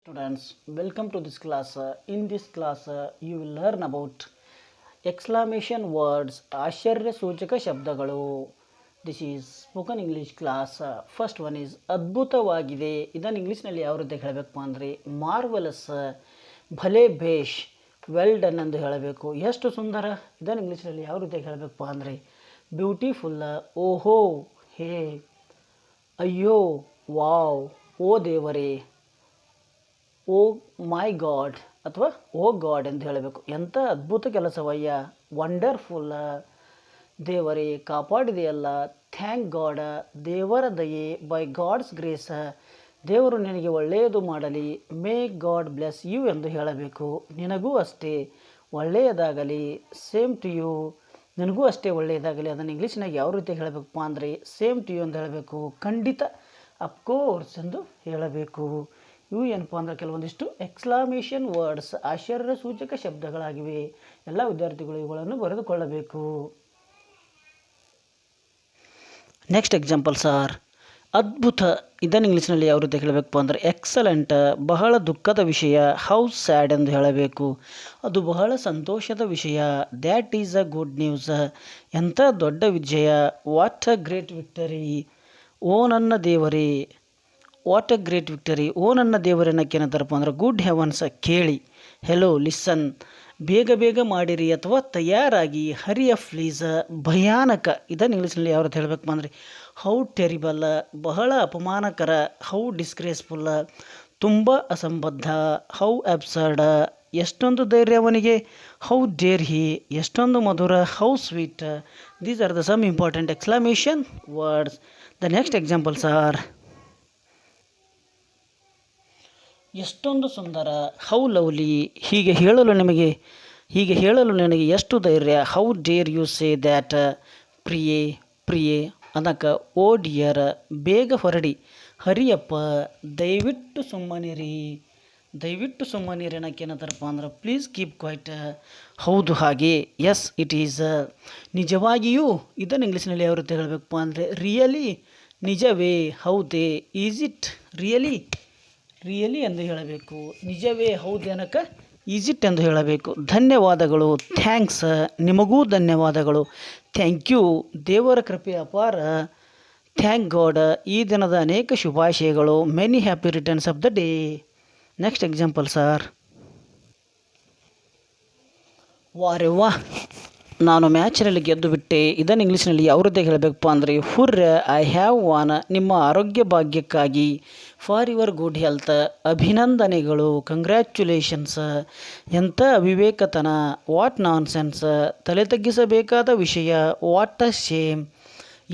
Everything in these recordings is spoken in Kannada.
Students, welcome to this class. In this class, you will learn about exclamation words, ಆಶ್ಚರ್ಯ ಸೂಚಕ ಶಬ್ದಗಳು. This is spoken English class. First one is ಅದ್ಭುತವಾಗಿದೆ. ಇದನ್ನು ಇಂಗ್ಲೀಷ್ನಲ್ಲಿ ಯಾವ ರೀತಿ ಹೇಳಬೇಕು ಅಂದರೆ ಮಾರ್ವಲಸ್, ಭಲೆ ಭೇಷ್, ವೆಲ್ ಡನ್ ಎಂದು ಹೇಳಬೇಕು. ಎಷ್ಟು ಸುಂದರ. ಇದನ್ನು ಇಂಗ್ಲೀಷ್ನಲ್ಲಿ ಯಾವ ರೀತಿ ಹೇಳಬೇಕು ಅಂದರೆ ಬ್ಯೂಟಿಫುಲ್, ಓಹೋ, ಹೇ, ಅಯ್ಯೋ, ವಾವ್, ಓ ದೇವರೇ, ಓ ಮೈ ಗಾಡ್ ಅಥವಾ ಓ ಗಾಡ್ ಎಂದು ಹೇಳಬೇಕು. ಎಂಥ ಅದ್ಭುತ ಕೆಲಸವಯ್ಯ. ವಂಡರ್ಫುಲ್, ದೇವರೇ ಕಾಪಾಡಿದೆಯಲ್ಲ. ಥ್ಯಾಂಕ್ ಗಾಡ್, ದೇವರ ದಯೆ. ಬೈ ಗಾಡ್ಸ್ ಗ್ರೇಸ್, ದೇವರು ನಿನಗೆ ಒಳ್ಳೆಯದು ಮಾಡಲಿ. ಮೇ ಗಾಡ್ ಬ್ಲೆಸ್ ಯು ಎಂದು ಹೇಳಬೇಕು. ನಿನಗೂ ಅಷ್ಟೇ ಒಳ್ಳೆಯದಾಗಲಿ. ಸೇಮ್ ಟು ಯು, ನಿನಗೂ ಅಷ್ಟೇ ಒಳ್ಳೆಯದಾಗಲಿ. ಅದನ್ನು ಇಂಗ್ಲೀಷ್ನಾಗ ಯಾವ ರೀತಿ ಹೇಳಬೇಕಪ್ಪ ಅಂದರೆ ಸೇಮ್ ಟು ಯು ಎಂದು ಹೇಳಬೇಕು. ಖಂಡಿತ, ಅಫ್ಕೋರ್ಸ್ ಎಂದು ಹೇಳಬೇಕು. ಇವು ಏನಪ್ಪ ಅಂದರೆ ಕೆಲವೊಂದಿಷ್ಟು ಎಕ್ಸ್ಕ್ಲಾಮೇಷನ್ ವರ್ಡ್ಸ್, ಆಶ್ಚರ್ಯ ಸೂಚಕ ಶಬ್ದಗಳಾಗಿವೆ. ಎಲ್ಲ ವಿದ್ಯಾರ್ಥಿಗಳು ಇವುಗಳನ್ನು ಬರೆದುಕೊಳ್ಳಬೇಕು. ನೆಕ್ಸ್ಟ್ ಎಕ್ಸಾಂಪಲ್ಸ್ ಆರ್ ಅದ್ಭುತ. ಇದನ್ನು ಇಂಗ್ಲೀಷ್ನಲ್ಲಿ ಯಾವ ರೀತಿ ಹೇಳಬೇಕಪ್ಪ ಅಂದರೆ ಎಕ್ಸಲೆಂಟ್, ಬಹಳ ದುಃಖದ ವಿಷಯ. ಹೌ ಸ್ಯಾಡ್ ಎಂದು ಹೇಳಬೇಕು. ಅದು ಬಹಳ ಸಂತೋಷದ ವಿಷಯ. That is a good news, ಎಂಥ ದೊಡ್ಡ ವಿಜಯ. ವಾಟ್ ಅ ಗ್ರೇಟ್ ವಿಕ್ಟರಿ, ಓ ನನ್ನ ದೇವರೇ. ವಾಟ್ ಅ ಗ್ರೇಟ್ ವಿಕ್ಟರಿ, ಓ ನನ್ನ ದೇವರೇನಕ್ಕೆ ಏನಂತಾರಪ್ಪ ಅಂದ್ರೆ ಗುಡ್ ಹೆವನ್ಸ್, ಕೇಳಿ. ಹೆಲೋ, ಲಿಸನ್, ಬೇಗ ಬೇಗ ಮಾಡಿರಿ ಅಥವಾ ತಯಾರಾಗಿ. ಹರಿ ಅಪ್ ಪ್ಲೀಸ್, ಭಯಾನಕ. ಇದನ್ನು ಇಂಗ್ಲೀಷ್ನಲ್ಲಿ ಯಾವ ರೀತಿ ಹೇಳಬೇಕಪ್ಪ ಅಂದರೆ ಹೌ ಟೆರಿಬಲ್, ಬಹಳ ಅಪಮಾನಕರ. ಹೌ ಡಿಸ್ಗ್ರೇಸ್ಫುಲ್, ತುಂಬ ಅಸಂಬದ್ಧ. ಹೌ ಅಬ್ಸರ್ಡ್, ಎಷ್ಟೊಂದು ಧೈರ್ಯ ಅವನಿಗೆ. ಹೌ ಡೇರ್ ಹಿ, ಎಷ್ಟೊಂದು ಮಧುರ. How sweet. These are the some important exclamation words. The next examples are ಎಷ್ಟೊಂದು ಸುಂದರ. ಹೌ ಲವ್ಲಿ, ಹೀಗೆ ಹೇಳಲು ನನಗೆ ಎಷ್ಟು ಧೈರ್ಯ. How dare you say that, ಪ್ರಿಯೆ ಅದಕ್ಕೆ. ಓ ಡಿಯರ್, ಬೇಗ ಹೊರಡಿ. ಹರಿಯಪ್ಪ, ದಯವಿಟ್ಟು ಸುಮ್ಮನಿರಿ ಅನ್ನಕ್ಕೆ ಏನಂತಾರಪ್ಪ ಅಂದ್ರೆ ಪ್ಲೀಸ್ ಕೀಪ್ ಕ್ವೈಟ್. ಹೌದು ಹಾಗೆ. ಎಸ್ ಇಟ್ ಈಸ್, ನಿಜವಾಗಿಯೂ. ಇದನ್ನು ಇಂಗ್ಲೀಷ್ನಲ್ಲಿ ಯಾವ ರೀತಿ ಹೇಳಬೇಕಪ್ಪ ಅಂದರೆ ರಿಯಲಿ, ನಿಜವೇ. ಹೌದೇ. ಈಸ್ ಇಟ್, ರಿಯಲಿ ಎಂದು ಹೇಳಬೇಕು. ನಿಜವೇ, ಹೌದು ಅನ್ನಕ್ಕೆ ಈಸ್ ಇಟ್ ಎಂದು ಹೇಳಬೇಕು. ಧನ್ಯವಾದಗಳು, ಥ್ಯಾಂಕ್ಸ್, ನಿಮಗೂ ಧನ್ಯವಾದಗಳು. ಥ್ಯಾಂಕ್ ಯು, ದೇವರ ಕೃಪೆ ಅಪಾರ. ಥ್ಯಾಂಕ್ ಗಾಡ್, ಈ ದಿನದ ಅನೇಕ ಶುಭಾಶಯಗಳು. Many happy returns of the day. Next examples are ವಾರೆವ್ವ, ನಾನು ಮ್ಯಾಚ್ನಲ್ಲಿ ಗೆದ್ದು ಬಿಟ್ಟೆ. ಇದನ್ನು ಇಂಗ್ಲೀಷ್ನಲ್ಲಿ ಯಾವ ರೀತಿ ಹೇಳಬೇಕಪ್ಪ ಅಂದರೆ ಹುರ್ರ, ಐ ಹ್ಯಾವ್ ವಾನ್, ನಿಮ್ಮ ಆರೋಗ್ಯ ಭಾಗ್ಯಕ್ಕಾಗಿ. ಫಾರ್ ಯುವರ್ ಗುಡ್ ಹೆಲ್ತ್, ಅಭಿನಂದನೆಗಳು. ಕಂಗ್ರ್ಯಾಚುಲೇಷನ್ಸ್, ಎಂಥ ಅವಿವೇಕತನ. ವಾಟ್ ನಾನ್ಸೆನ್ಸ್, ತಲೆ ತಗ್ಗಿಸಬೇಕಾದ ವಿಷಯ. ವಾಟ್ ಅ ಶೇಮ್,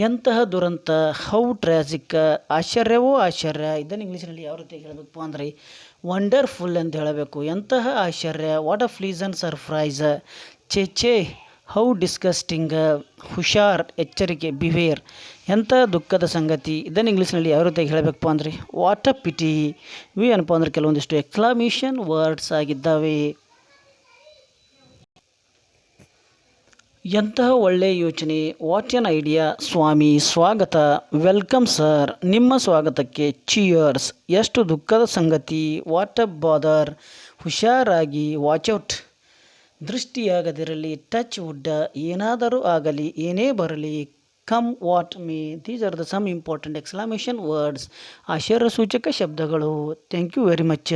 ಎಂತಹ ದುರಂತ. ಹೌ ಟ್ರ್ಯಾಜಿಕ್, ಆಶ್ಚರ್ಯವೋ ಆಶ್ಚರ್ಯ. ಇದನ್ನು ಇಂಗ್ಲೀಷ್ನಲ್ಲಿ ಯಾವ ರೀತಿ ಹೇಳಬೇಕಪ್ಪ ಅಂದರೆ ವಂಡರ್ಫುಲ್ ಎಂದು ಹೇಳಬೇಕು. ಎಂತಹ ಆಶ್ಚರ್ಯ. What a pleasant surprise. ಛೇ, ಹೌ ಡಿಸ್ಗಸ್ಟಿಂಗ್. ಹುಷಾರ್, ಎಚ್ಚರಿಕೆ. ಬಿವೇರ್, ಎಂಥ ದುಃಖದ ಸಂಗತಿ. ಇದನ್ನು ಇಂಗ್ಲೀಷ್ನಲ್ಲಿ ಯಾವ ರೀತಿ ಹೇಳಬೇಕಪ್ಪ ಅಂದರೆ ವಾಟ್ ಅ ಪಿಟಿ. ಇವು ಏನಪ್ಪ ಅಂದರೆ ಕೆಲವೊಂದಿಷ್ಟು ಎಕ್ಸ್ಕ್ಲಾಮೇಷನ್ ವರ್ಡ್ಸ್ ಆಗಿದ್ದಾವೆ. ಎಂತಹ ಒಳ್ಳೆಯ ಯೋಚನೆ. What N idea. ಸ್ವಾಮಿ, ಸ್ವಾಗತ. ವೆಲ್ಕಮ್ ಸರ್, ನಿಮ್ಮ ಸ್ವಾಗತಕ್ಕೆ. ಚಿಯರ್ಸ್, ಎಷ್ಟು ದುಃಖದ ಸಂಗತಿ. ವಾಟ್ ಅ ಬಾದರ್, ಹುಷಾರಾಗಿ. ವಾಚ್ ಔಟ್, ದೃಷ್ಟಿಯಾಗದಿರಲಿ. ಟಚ್ ವುಡ್, ಏನಾದರೂ ಆಗಲಿ, ಏನೇ ಬರಲಿ. Come what may. These are the some important exclamation words, ಆಶ್ಚರ್ಯ ಸೂಚಕ ಶಬ್ದಗಳು. Thank you very much.